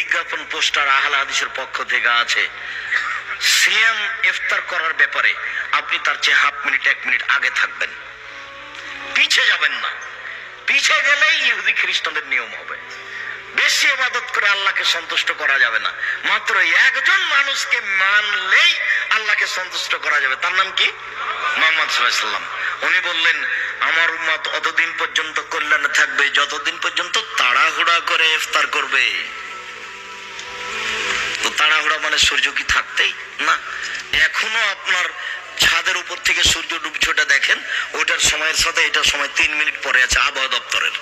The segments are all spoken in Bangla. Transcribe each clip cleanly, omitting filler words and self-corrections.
বিজ্ঞাপন পোস্টার আহলে হাদিসের পক্ষ থেকে আছে, সিয়াম ইফতার করার ব্যাপারে আপনি তার চেয়ে হাফ মিনিট 1 মিনিট আগে থাকবেন, পিছে যাবেন না। পিছে গেলেই ইহুদি খ্রিস্টানদের নিয়ম হবে। বেশি ইবাদত করে আল্লাহকে সন্তুষ্ট করা যাবে না। মাত্র একজন মানুষকে মানলেই আল্লাহকে সন্তুষ্ট করা যাবে। তার নাম কি? মুহাম্মদ সাল্লাল্লাহু আলাইহি ওয়াসাল্লাম। উনি বললেন, আমার উম্মত অতদিন পর্যন্ত কল্যাণে থাকবে যতদিন পর্যন্ত তাড়াহুড়া করে ইফতার করবে। তো তাড়াহুড়া মানে সূর্য কি থাকতেই না? এখনো আপনার ছাদের উপর থেকে সূর্য ডুবছে, ওটা দেখেন, ওটার সময়ের সাথে এটার সময় 3 মিনিট পরে আছে। আবহাওয়া দপ্তরের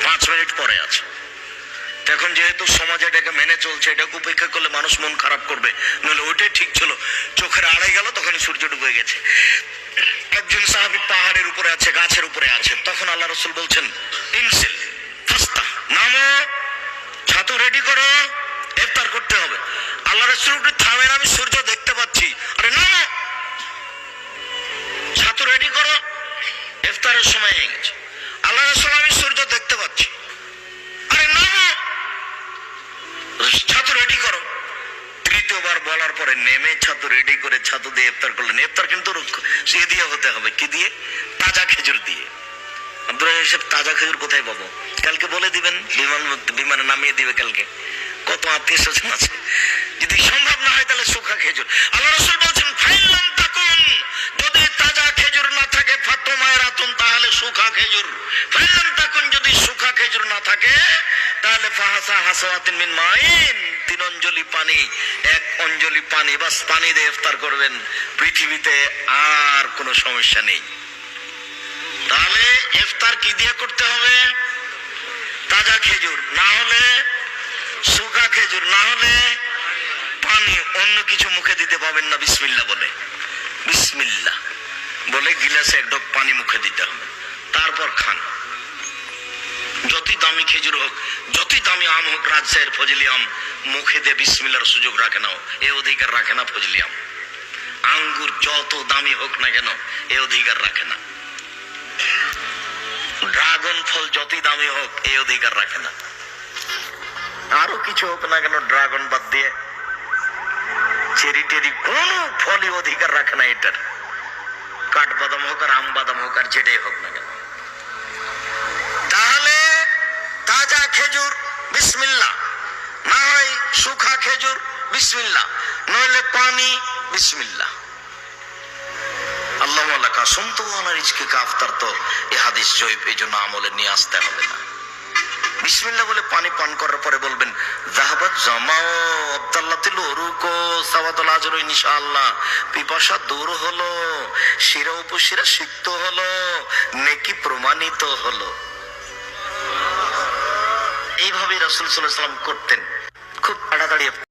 5 মিনিট পরে আছে। এখন যেহেতু সমাজে এটাকে মেনে চলছে, এটাকে উপেক্ষা করলে মানুষ মন খারাপ করবে, নইলে ওইটাই ঠিক ছিল। চোখের আড়াই গেল, তখন সূর্য ডুবে গেছে। একজন সাহাবী পাহাড়ের উপরে আছে, গাছের উপরে আছে, তখন আল্লাহ রাসূল বলছেন, ইনসিল ফাস্তা, নামো, ছাতু রেডি করো, ইফতার করতে হবে। আল্লাহ রাসূল একটু থামেন, আমি সূর্য দেখতে পাচ্ছি। আরে নামো, ছাতু রেডি করো, ইফতারের সময় হয়ে গেছে। আল্লাহ রাসূল, আমি সূর্য দেখতে পাচ্ছি। আরে নামো, ছাতু রেডি করো। তৃতীয়বার বলার পরে নেমে ছাতু রেডি করে ছাতু দিয়ে ইফতার করলেন। ইফতার কিন্তু সে দিয়ে হতে হবে, কি দিয়ে? তাজা খেজুর দিয়ে। আব্দুল সাহেব, তাজা খেজুর কোথায় পাবো? কালকে বলে দিবেন, বিমানে নামিয়ে দিবে কালকে। কত আত্মীয় স্বজন আছে, যদি সম্ভব না হয় তাহলে শুকনা খেজুর। আল্লাহ রাসূল বলছেন, ফাইলাম তাকুন, যদি তাজা খেজুর না থাকে, ফাতমায়রাতুন, তাহলে শুকনা খেজুর। ফাইলাম তাকুন, যদি শুকনা খেজুর না থাকে, তাহলে ফাহাসা হাসাওয়াতিন মিন মাইন, 3 অঞ্জলি পানি, 1 অঞ্জলি পানি, বাস পানি দিয়ে ইফতার করবেন। পৃথিবীতে আর কোনো সমস্যা নেই। তাহলে ইফতার কি দিয়ে করতে হবে? তাজা খেজুর, না হলে শুকনা খেজুর, না হলে পানি। অন্য কিছু মুখে দিতে পাবেন না। বিসমিল্লাহ বলে, বিসমিল্লাহ বলে গিলাসে 1 ঢোক পানি মুখে দিতে হবে, তারপর খান। যতই দামি খেজুর হোক, যতই দামি আম হোক, রাজশাহীর ফজলি আম, মুখে দিয়ে বিসমিল্লাহর সুযোগ রাখে না, এ অধিকার রাখে না ফজলি আম। আঙ্গুর যত দামি হোক না কেন, এ অধিকার রাখে না। ড্রাগন ফল যতই দামি হোক, এ অধিকার রাখে না। আরো কিছু হোক না কেন, ড্রাগন বাদ দিয়ে চেরি টেরি কোন ফলই অধিকার রাখে না এটার। কাঠবাদাম হোক আর আম বাদাম হোক আর যেটাই হোক না কেন। তাহলে তাজা খেজুর বিসমিল্লাহ, না হয় শুকনা খেজুর বিসমিল্লাহ, নইলে পানি বিসমিল্লাহ। আল্লাহু আলাকা সুনতু আলা রিজকিকা আফতার, তো এই হাদিস জয়ীফ, এই জন্য আমলে নিয়ে আসতে হবে না। বিসমিল্লাহ বলে পানি পান করার পরে বলবেন, যাহাবাত জামাও আবদাল্লাতিল উরুকো সাওয়াতুল আজরু ইনশাআল্লাহ, পিপাসা দূর হলো, শিরা উপশিরা সিক্ত হলো, নেকি প্রমাণিত হলো। এইভাবে রাসূল সাল্লাল্লাহু আলাইহি ওয়াসাল্লাম করতেন, খুব তাড়াতাড়ি।